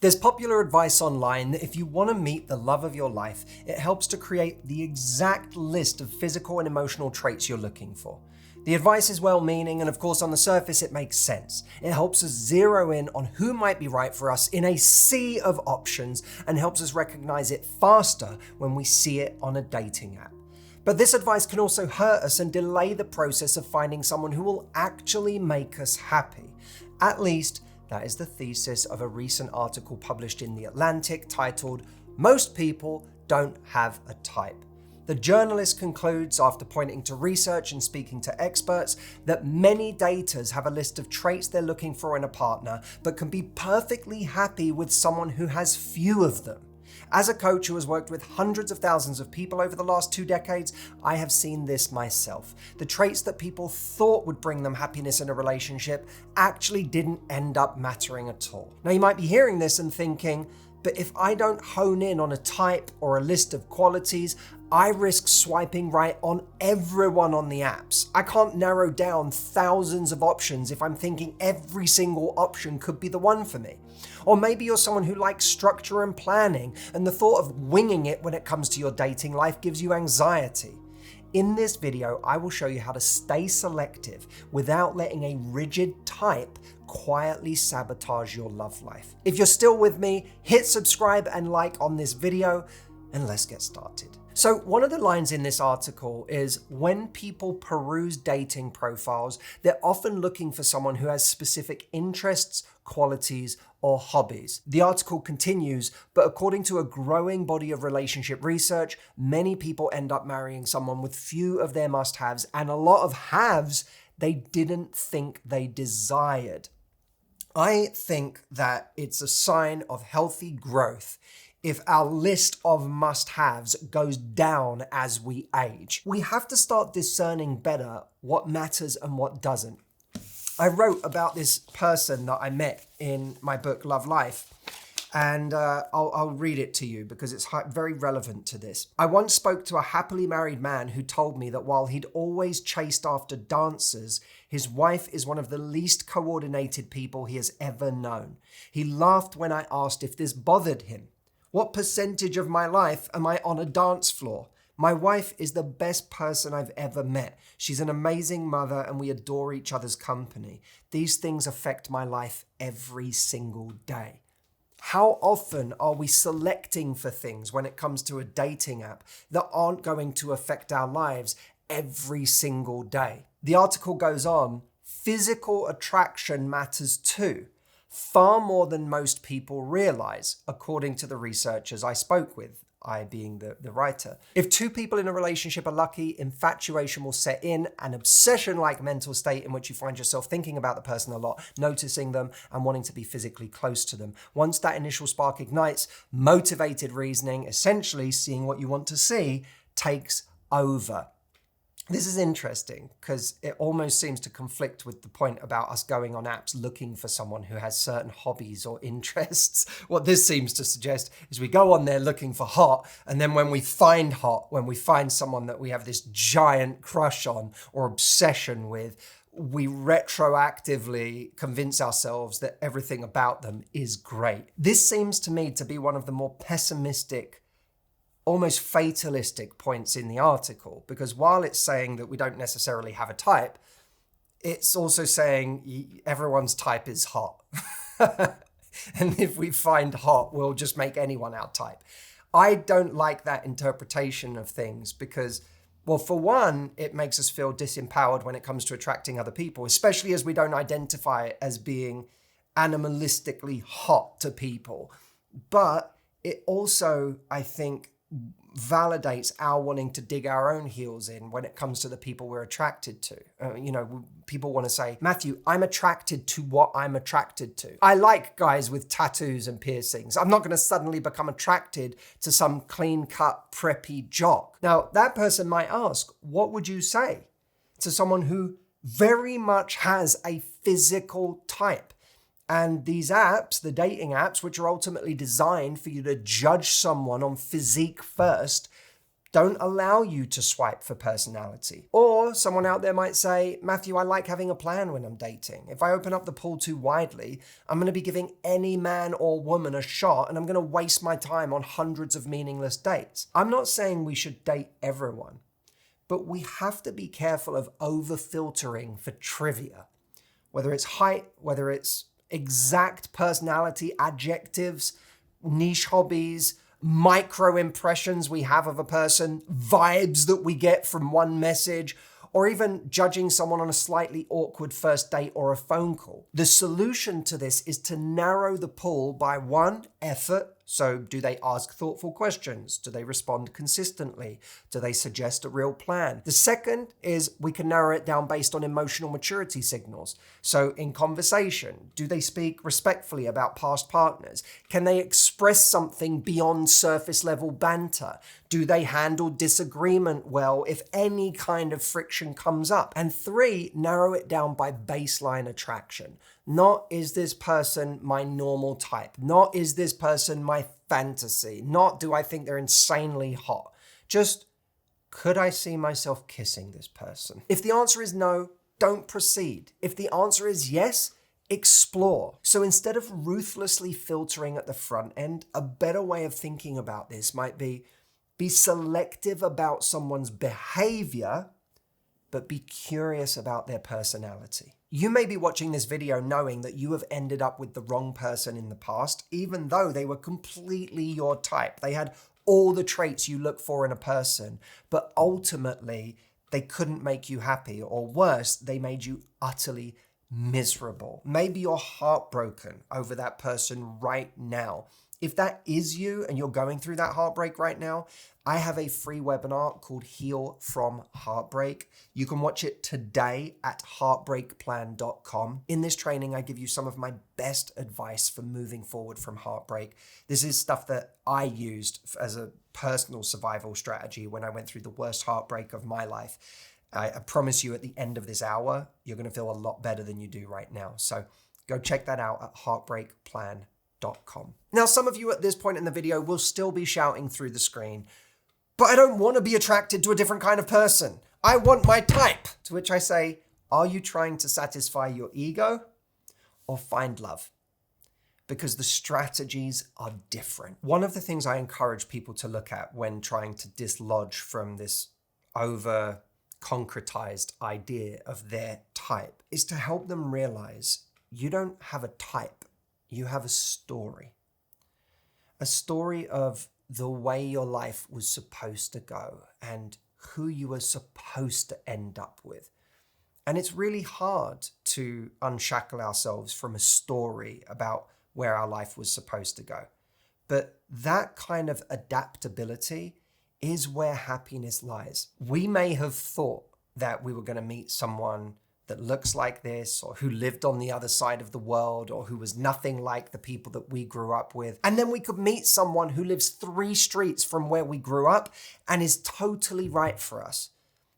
There's popular advice online that if you want to meet the love of your life, it helps to create the exact list of physical and emotional traits you're looking for. The advice is well-meaning, and of course on the surface it makes sense. It helps us zero in on who might be right for us in a sea of options and helps us recognize it faster when we see it on a dating app. But this advice can also hurt us and delay the process of finding someone who will actually make us happy. At least, that is the thesis of a recent article published in The Atlantic titled, "Most People Don't Have a Type." The journalist concludes, after pointing to research and speaking to experts, that many daters have a list of traits they're looking for in a partner, but can be perfectly happy with someone who has few of them. As a coach who has worked with hundreds of thousands of people over the last 2 decades, I have seen this myself. The traits that people thought would bring them happiness in a relationship actually didn't end up mattering at all. Now you might be hearing this and thinking, but if I don't hone in on a type or a list of qualities, I risk swiping right on everyone on the apps. I can't narrow down thousands of options if I'm thinking every single option could be the one for me. Or maybe you're someone who likes structure and planning, and the thought of winging it when it comes to your dating life gives you anxiety. In this video, I will show you how to stay selective without letting a rigid type quietly sabotage your love life. If you're still with me, hit subscribe and like on this video, and let's get started. So one of the lines in this article is, when people peruse dating profiles, they're often looking for someone who has specific interests, qualities, or hobbies. The article continues, but according to a growing body of relationship research, many people end up marrying someone with few of their must-haves and a lot of haves they didn't think they desired. I think that it's a sign of healthy growth if our list of must-haves goes down as we age. We have to start discerning better what matters and what doesn't. I wrote about this person that I met in my book, Love Life, and I'll read it to you because it's very relevant to this. I once spoke to a happily married man who told me that while he'd always chased after dancers, his wife is one of the least coordinated people he has ever known. He laughed when I asked if this bothered him. What percentage of my life am I on a dance floor? My wife is the best person I've ever met. She's an amazing mother and we adore each other's company. These things affect my life every single day. How often are we selecting for things when it comes to a dating app that aren't going to affect our lives every single day? The article goes on, physical attraction matters too. Far more than most people realize, according to the researchers I spoke with, I being the writer. If two people in a relationship are lucky, infatuation will set in, an obsession-like mental state in which you find yourself thinking about the person a lot, noticing them, and wanting to be physically close to them. Once that initial spark ignites, motivated reasoning, essentially seeing what you want to see, takes over. This is interesting because it almost seems to conflict with the point about us going on apps looking for someone who has certain hobbies or interests. What this seems to suggest is we go on there looking for hot, and then when we find hot, when we find someone that we have this giant crush on or obsession with, we retroactively convince ourselves that everything about them is great. This seems to me to be one of the more pessimistic, almost fatalistic points in the article, because while it's saying that we don't necessarily have a type, it's also saying everyone's type is hot. And if we find hot, we'll just make anyone our type. I don't like that interpretation of things because, well, for one, it makes us feel disempowered when it comes to attracting other people, especially as we don't identify it as being animalistically hot to people. But it also, I think, validates our wanting to dig our own heels in when it comes to the people we're attracted to. People want to say, Matthew, I'm attracted to what I'm attracted to. I like guys with tattoos and piercings. I'm not going to suddenly become attracted to some clean-cut, preppy jock. Now, that person might ask, what would you say to someone who very much has a physical type? And these apps, the dating apps, which are ultimately designed for you to judge someone on physique first, don't allow you to swipe for personality. Or someone out there might say, Matthew, I like having a plan when I'm dating. If I open up the pool too widely, I'm going to be giving any man or woman a shot and I'm going to waste my time on hundreds of meaningless dates. I'm not saying we should date everyone, but we have to be careful of over-filtering for trivia. Whether it's height, whether it's exact personality adjectives, niche hobbies, micro impressions we have of a person, vibes that we get from one message, or even judging someone on a slightly awkward first date or a phone call. The solution to this is to narrow the pool by one, effort. So do they ask thoughtful questions? Do they respond consistently? Do they suggest a real plan? The second is we can narrow it down based on emotional maturity signals. So in conversation, do they speak respectfully about past partners? Can they express something beyond surface level banter? Do they handle disagreement well if any kind of friction comes up? And three, narrow it down by baseline attraction. Not is this person my normal type? Not is this person my fantasy? Not do I think they're insanely hot? Just, could I see myself kissing this person? If the answer is no, don't proceed. If the answer is yes, explore. So instead of ruthlessly filtering at the front end, a better way of thinking about this might be selective about someone's behavior, but be curious about their personality. You may be watching this video knowing that you have ended up with the wrong person in the past, even though they were completely your type. They had all the traits you look for in a person, but ultimately they couldn't make you happy, or worse, they made you utterly miserable. Maybe you're heartbroken over that person right now. If that is you and you're going through that heartbreak right now, I have a free webinar called Heal from Heartbreak. You can watch it today at heartbreakplan.com. In this training, I give you some of my best advice for moving forward from heartbreak. This is stuff that I used as a personal survival strategy when I went through the worst heartbreak of my life. I promise you at the end of this hour, you're going to feel a lot better than you do right now. So go check that out at heartbreakplan.com. Now, some of you at this point in the video will still be shouting through the screen, but I don't want to be attracted to a different kind of person. I want my type. To which I say, are you trying to satisfy your ego or find love? Because the strategies are different. One of the things I encourage people to look at when trying to dislodge from this over concretized idea of their type is to help them realize you don't have a type. You have a story of the way your life was supposed to go and who you were supposed to end up with. And it's really hard to unshackle ourselves from a story about where our life was supposed to go. But that kind of adaptability is where happiness lies. We may have thought that we were going to meet someone that looks like this, or who lived on the other side of the world, or who was nothing like the people that we grew up with. And then we could meet someone who lives 3 streets from where we grew up and is totally right for us.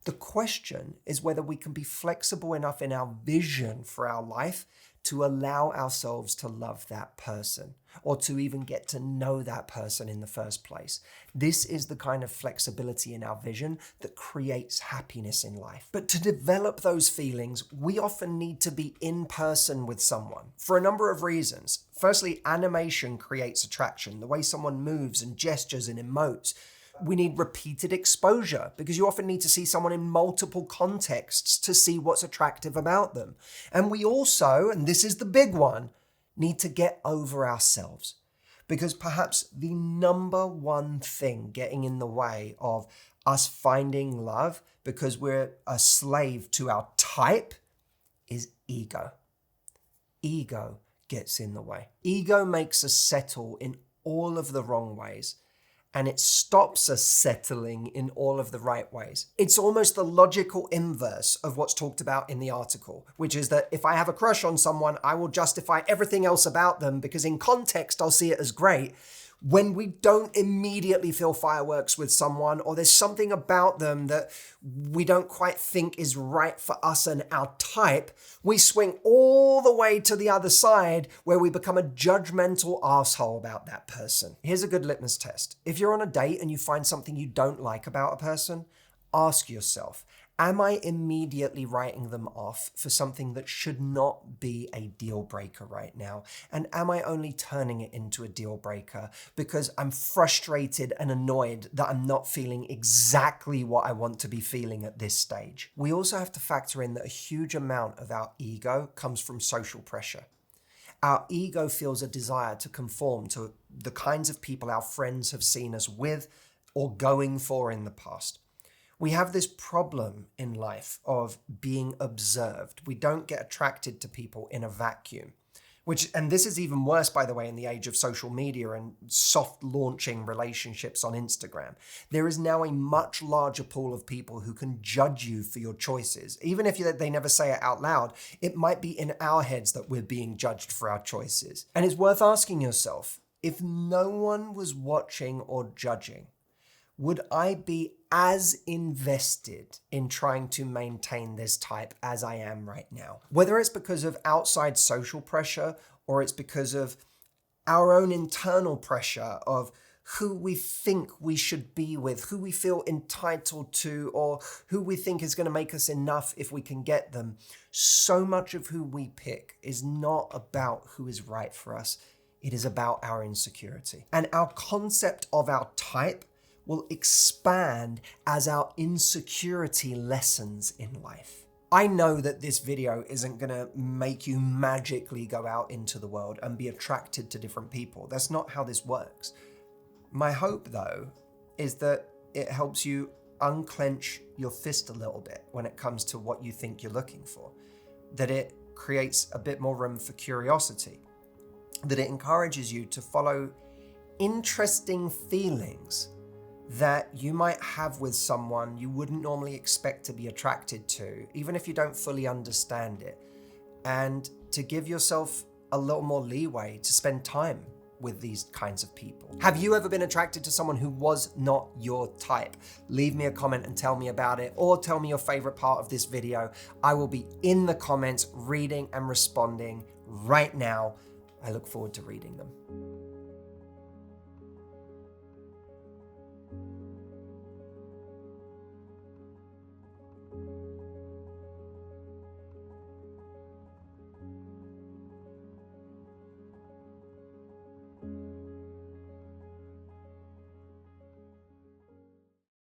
The question is whether we can be flexible enough in our vision for our life to allow ourselves to love that person, or to even get to know that person in the first place. This is the kind of flexibility in our vision that creates happiness in life. But to develop those feelings, we often need to be in person with someone for a number of reasons. Firstly, animation creates attraction, the way someone moves and gestures and emotes. We need repeated exposure because you often need to see someone in multiple contexts to see what's attractive about them. And we also, and this is the big one, need to get over ourselves, because perhaps the number one thing getting in the way of us finding love because we're a slave to our type is ego. Ego gets in the way. Ego makes us settle in all of the wrong ways, and it stops us settling in all of the right ways. It's almost the logical inverse of what's talked about in the article, which is that if I have a crush on someone, I will justify everything else about them because in context, I'll see it as great. When we don't immediately feel fireworks with someone, or there's something about them that we don't quite think is right for us and our type, we swing all the way to the other side where we become a judgmental asshole about that person. Here's a good litmus test. If you're on a date and you find something you don't like about a person, ask yourself, am I immediately writing them off for something that should not be a deal breaker right now? And am I only turning it into a deal breaker because I'm frustrated and annoyed that I'm not feeling exactly what I want to be feeling at this stage? We also have to factor in that a huge amount of our ego comes from social pressure. Our ego feels a desire to conform to the kinds of people our friends have seen us with or going for in the past. We have this problem in life of being observed. We don't get attracted to people in a vacuum, and this is even worse, by the way, in the age of social media and soft launching relationships on Instagram. There is now a much larger pool of people who can judge you for your choices. Even if they never say it out loud, it might be in our heads that we're being judged for our choices. And it's worth asking yourself, if no one was watching or judging, would I be as invested in trying to maintain this type as I am right now? Whether it's because of outside social pressure or it's because of our own internal pressure of who we think we should be with, who we feel entitled to, or who we think is going to make us enough if we can get them. So much of who we pick is not about who is right for us. It is about our insecurity. And our concept of our type will expand as our insecurity lessens in life. I know that this video isn't gonna make you magically go out into the world and be attracted to different people. That's not how this works. My hope, though, is that it helps you unclench your fist a little bit when it comes to what you think you're looking for. That it creates a bit more room for curiosity. That it encourages you to follow interesting feelings that you might have with someone you wouldn't normally expect to be attracted to, even if you don't fully understand it, and to give yourself a little more leeway to spend time with these kinds of people. Have you ever been attracted to someone who was not your type? Leave me a comment and tell me about it, or tell me your favorite part of this video. I will be in the comments reading and responding right now. I look forward to reading them.